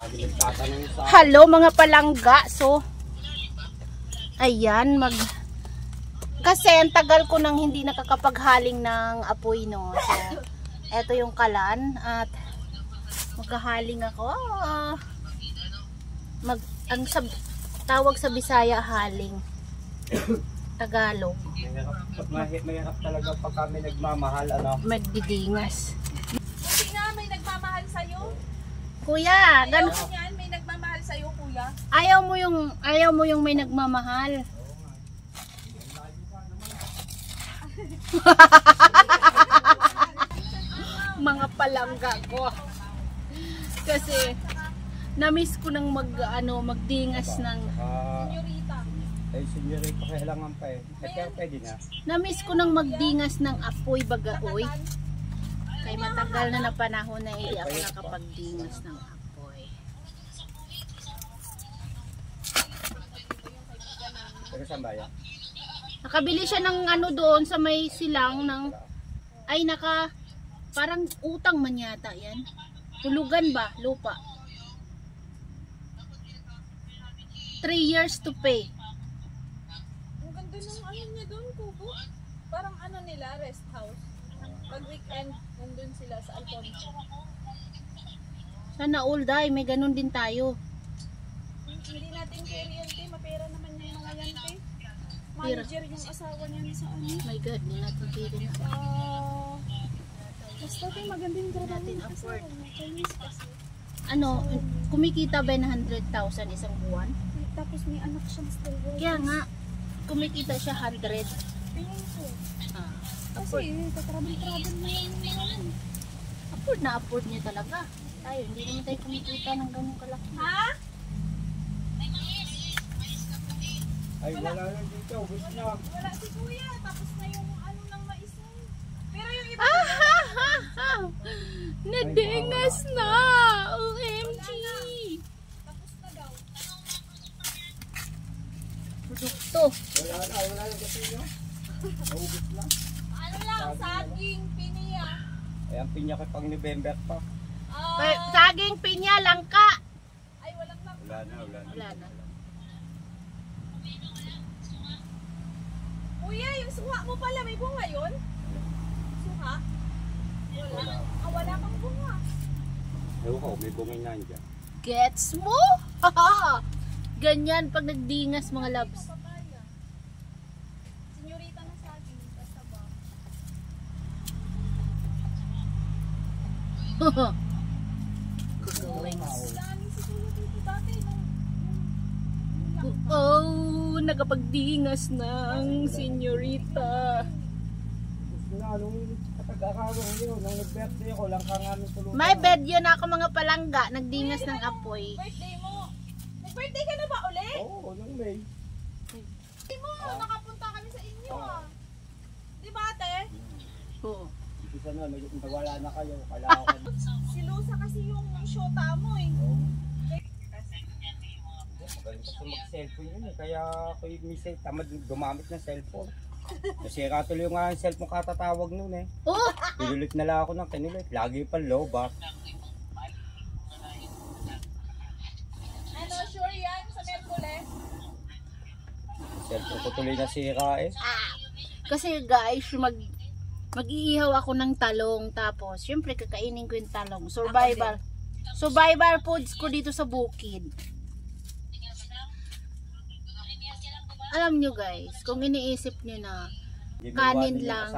Hello mga palangga. So ayan, kasi ang tagal ko nang hindi nakakapaghaling ng apoy, no. So eto yung kalan at maghahaling ako. Tawag sa Bisaya haling. Tagalog. Mahirap talaga pag kami nagmamahal, ano? Magdidingas. Kasi nga may nagmamahal sa'yo. Kuya, Ayaw mo yan, may nagmamahal sa'yo, kuya. Ayaw mo yung may nagmamahal. Mga palangga ko. Kasi na-miss ko nang magdingas ng Senyorita. Ay, senyorita, kailangan pa eh. Kaya pwede na. na-miss ko nang magdingas ng apoy bagaoy. Kay matagal na na panahon na hindi ako nakapagdingas ng apoy. Pero saan ba yan? Nakabili siya ng doon sa may silang ng parang utang man yata yan. Tulugan ba? Lupa. 3 years to pay. Ang ganda ng niya doon, kubo. Parang nila, rest house. Pag weekend, nandun sila sa Alfonso. Sana all day, may ganun din tayo. Hindi natin carry yan, te. Mapera naman yung mga yan, te. Manager yung asawa niya sa My God, hindi natin pwede na. Basta te, maganda yung trabaho Natin ng afford. asawa. Chinese kasi. Kumikita ba 100,000 isang buwan? Tapos may anak siyang still working. Kaya nga, kumikita siya 100. Tingin ko. Afford. Kasi tatraban-traban na yung mga yan. Afford niya talaga. Tayo, hindi naman tayo kumikita ng ganun kalaki. Ha? Ay, wala lang dito. Gusto na. Wala si kuya. Tapos na yung ng mais na yun. Pero yung iba Nadingas na! OMG! tapos na daw. Produkto. Wala lang kasi nyo. Naubos lang. Saging, piniya. Ay, ang pinya kay pang November pa. Saging, pinya, langka. Ay, walang lang. Wala na. Kuya, yung suha mo pala, may bunga yun? Suha? Wala. Wala kang bunga. Ewan ko, may bumay na dyan. Gets mo? Ganyan pag nagdingas mga labs. Papaya. Senyorita na saging. Basta ba? Daming si kuya dito dati. Nakapagdingas ng senyorita. Gusto na, nung katag-akaroon yun, nung nag-birthday ako, lang ka nga nung tulungan. May bed yun ako mga palangga. Nagdingas ng apoy. Birthday mo. Nag-birthday ka na ba ulit? Oo, nung May. Birthday mo. Nakapunta kami sa inyo Di ba ate? Oo. Isa na, nawala na kayo. Kailangan ko. Si Lusa kasi yung shota mo eh. Magaling kasi mag-cellphone yun eh. Kaya ako yung minsan tamad gumamit ng cellphone. Nasira tuloy yung cellphone katatawag nun eh. Oh! Pinulit na lang ako ng kinulit. Lagi pa low back. Sure yan sa Merkules? Cellphone ko tuloy nasira eh. Kasi guys, mag-iihaw ako ng talong. Tapos, syempre kakainin ko yung talong. Survival foods ko dito sa bukid. Alam nyo guys, kung iniisip nyo na kanin lang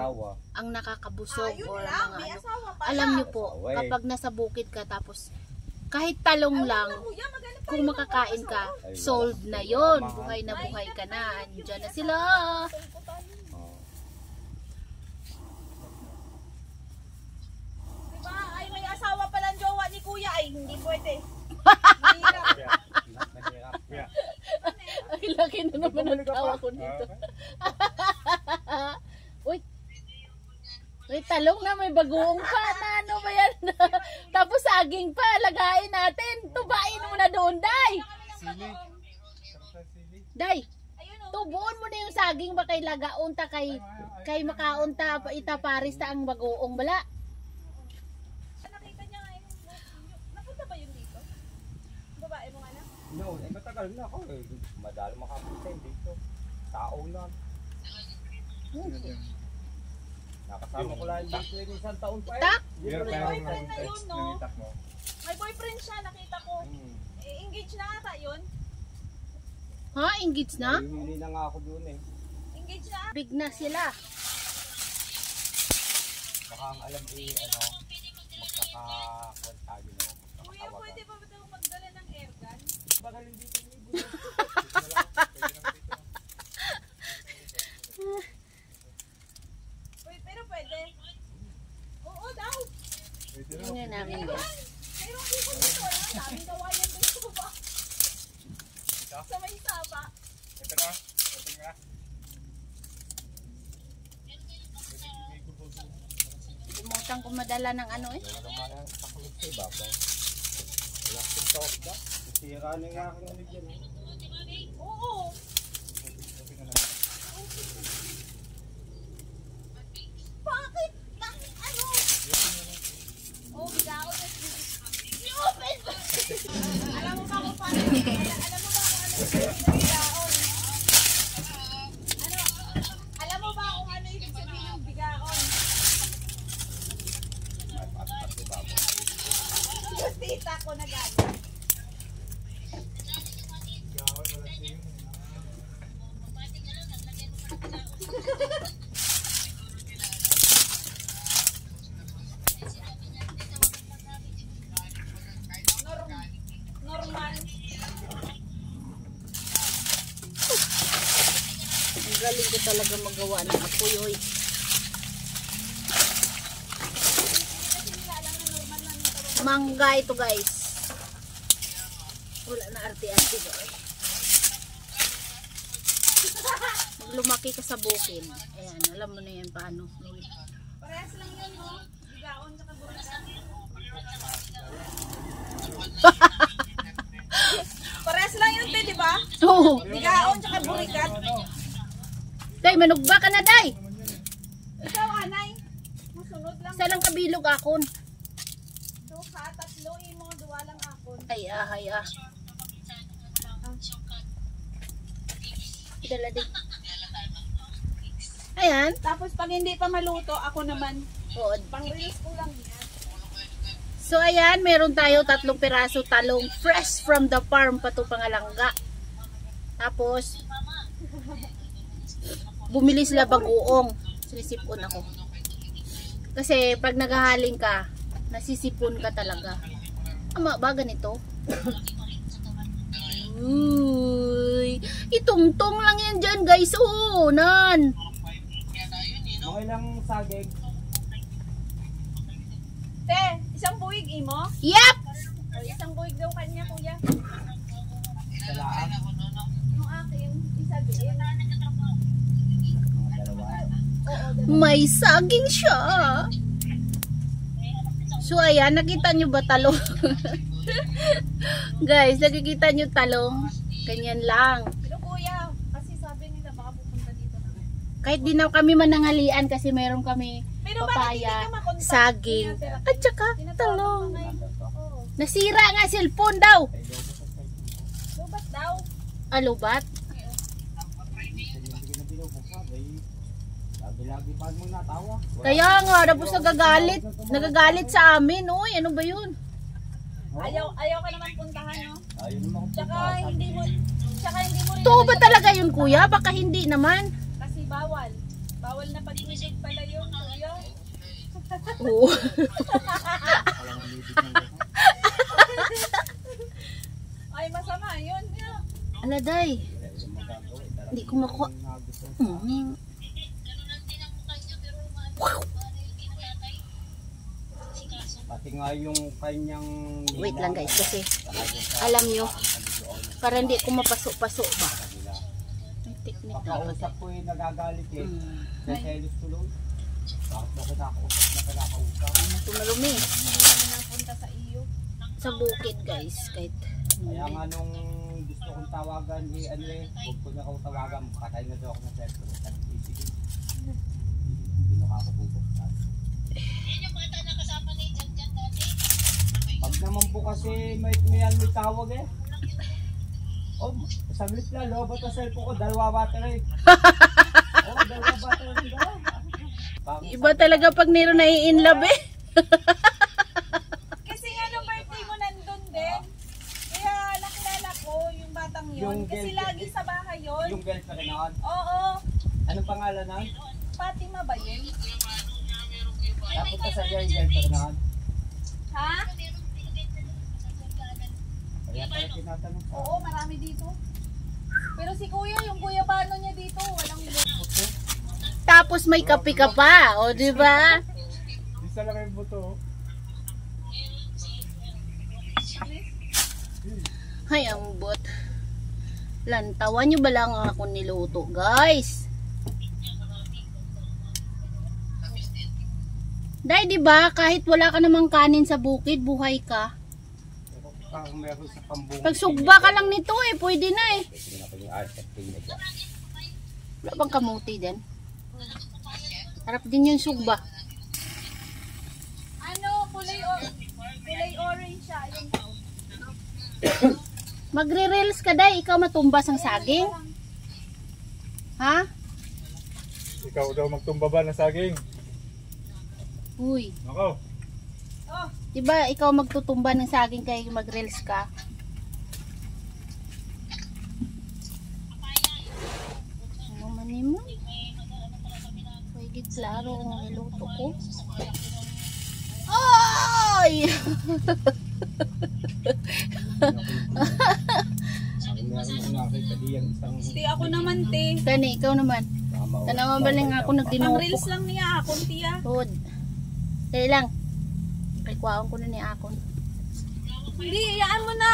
ang nakakabusog or mga alam nyo po, kapag nasa bukid ka tapos kahit talong lang, kung makakain ka, solved na yon. Buhay na buhay ka na. Andiyan na sila. Diba? Ay, may asawa palang jowa ni kuya. Ay, hindi pwede. Ay, laki na naman ang tawa ko dito. Uy, talong na, may bagoong pa. Ano ba yan? Tapos saging pa, lagain natin. Tubain mo na doon, Day. Day, tubuon mo na yung saging ba kay lagaunta kay makaunta pa itaparis ta ang bagoong bala. Nakita niya ngayon. Napunta ba yun dito? No, matagal na ako eh. Madali makapunta dito. Tao lang. Nakasama ko lang dito yung isang taon pa eh. Tak? May boyfriend na yun, no? May boyfriend siya, nakita ko. Engage na ata yun. Ha? Engaged na? Hindi na nga ako doon eh. Engage na ata. Big na sila. Baka ang alam eh, magkakakuan tayo na. Kuya, pwede ba daw magdala ng airgun? Baka hindi ko Pero pwede. Oo daw. Tingnan namin guys. Mayroong ikot dito. Ang daming kawayan dito ba? Sa may sapa. Ito na. Ito nga. Limutan ko madala ng ano eh. Wala naman ang sakulit sa iba ba? Wala akong talk ba? Sira na yung aking ano dyan eh. Oo. Bakit? Bakit ano? Oh, bigaw na i-open ba? Alam mo ba kung paano? Alam mo ba kung ano yung bigaon? Ano? Alam mo ba kung ano yung sabihin ng bigaon? Yung tita ko na gano'n. Normal. Ang galing ko talaga magawa ng apoy oy. Mangga ito guys. Wala na arte-arte guys. Pag lumaki ka sa bukid, ayan, alam mo na yan paano. Parehas lang yun, no? Bigaon tsaka burikat. Parehas lang yun, di ba? Oo. Bigaon tsaka burikat. Day, manugba ka na day. Ikaw, anay. Masunod lang. Isa lang kabilog akon. Duha, tatlo, imo, duwa lang akon. Ay ah. Dala din. Ayan. Tapos pag hindi pa maluto, ako naman. Oo. Pang-release ko lang yan. So ayan, meron tayo 3 piraso talong fresh from the farm pa to Pangalanga. Tapos bumili sila bagoong. Sinisipon ako. Kasi pag naghahaling ka, nasisipon ka talaga. Ama ba ganito? Uy, itungtong lang yan dyan guys. Oo, nan. Mga ilang saging. Te, isang buwig, imo? Yep! O, isang buwig daw kanya, kuya. Talaan. Yung akin, isa din. Mga dalawa. Oo, May saging siya. So ayan, nakita nyo ba talong? Guys, nakikita nyo talong? Ganyan lang. pero kuya, kasi sabi nila baka pupunta dito na. Kahit di na kami manangalian kasi meron kami Pero bakit hindi papaya, ka makontak? saging, Kuya, at saka tinatawag talong. ka ngayon. Oo. Nasira nga cellphone daw. Lubat daw. Alubat? Lagi pa mo natawa. Kaya nga, tapos nagagalit sa amin. Uy, ano ba yun? Ayaw ka naman puntahan, no? Ayun mo. Tsaka hindi mo rin. Totoo ba talaga yun kuya? Baka hindi naman. Kasi bawal. Bawal na pag-ibig pala yun, kuya. Oo. Ay, masama yun. Aladay. Hindi ko makuha. Pati nga yung kanyang... Wait lang guys kasi alam nyo, para hindi ko mapasok-pasok ba. May technique dapat. Pagkausap ko yung nagagalit eh. Naselos tuloy. Bakit ako nakausap na pinakausap? Tumalumi Hindi naman napunta sa iyo. sa bukid guys. Kahit Kaya nga nung gusto kong tawagan eh, ano eh, huwag ko na ako tawagan, patay na daw ako ng cellphone. Sige. Hindi na ako bubuksan. Pag naman po kasi may tawag eh. Oh, saglit lang, lobot ang cellphone ko, dalawa battery. Oh, dalawa battery daw. Iba talaga pag niro na in love eh. Kasi nga nung birthday mo nandun din. Kaya nakilala ko yung batang yun. Yung Kasi girl- lagi sa bahay yun. Yung girlfriend noon. Oo. Anong pangalan nun? Fatima ba yun? Napunta sa yung girlfriend noon. Ha? Kaya pala tinatanong sa Oo, marami dito. Pero si kuya, yung kuya Bano niya dito, walang buto. Tapos may kape ka pa, o di ba? isa lang yung buto. Ay, ang bot. Lantawan nyo ba lang ako niluto, guys? Dahil di ba kahit wala ka namang kanin sa bukid, buhay ka. Parang meron sa pambunga. Pag sugba ka lang nito eh, pwede na eh. Pwede na yung art at tingin na. Wala bang kamuti din? Harap din yung sugba. Ano, kulay orange siya. Yung Magre-reels ka day, ikaw matumbas ang saging? Ha? Ikaw daw magtumba ba ng saging? Uy, Ako. Oh, diba ikaw magtutumba ng saging kaya mag-reels ka? Ano man mo? Pwede klaro ang niluto ko. Ay! Ti ako naman, te. Kani, ikaw naman. Tanawa ba lang ako Pang nagdinuto? reels lang niya akong, tiya. Good. Dali lang. Rekwaan ko na ni Akon. Hindi, iyaan mo na.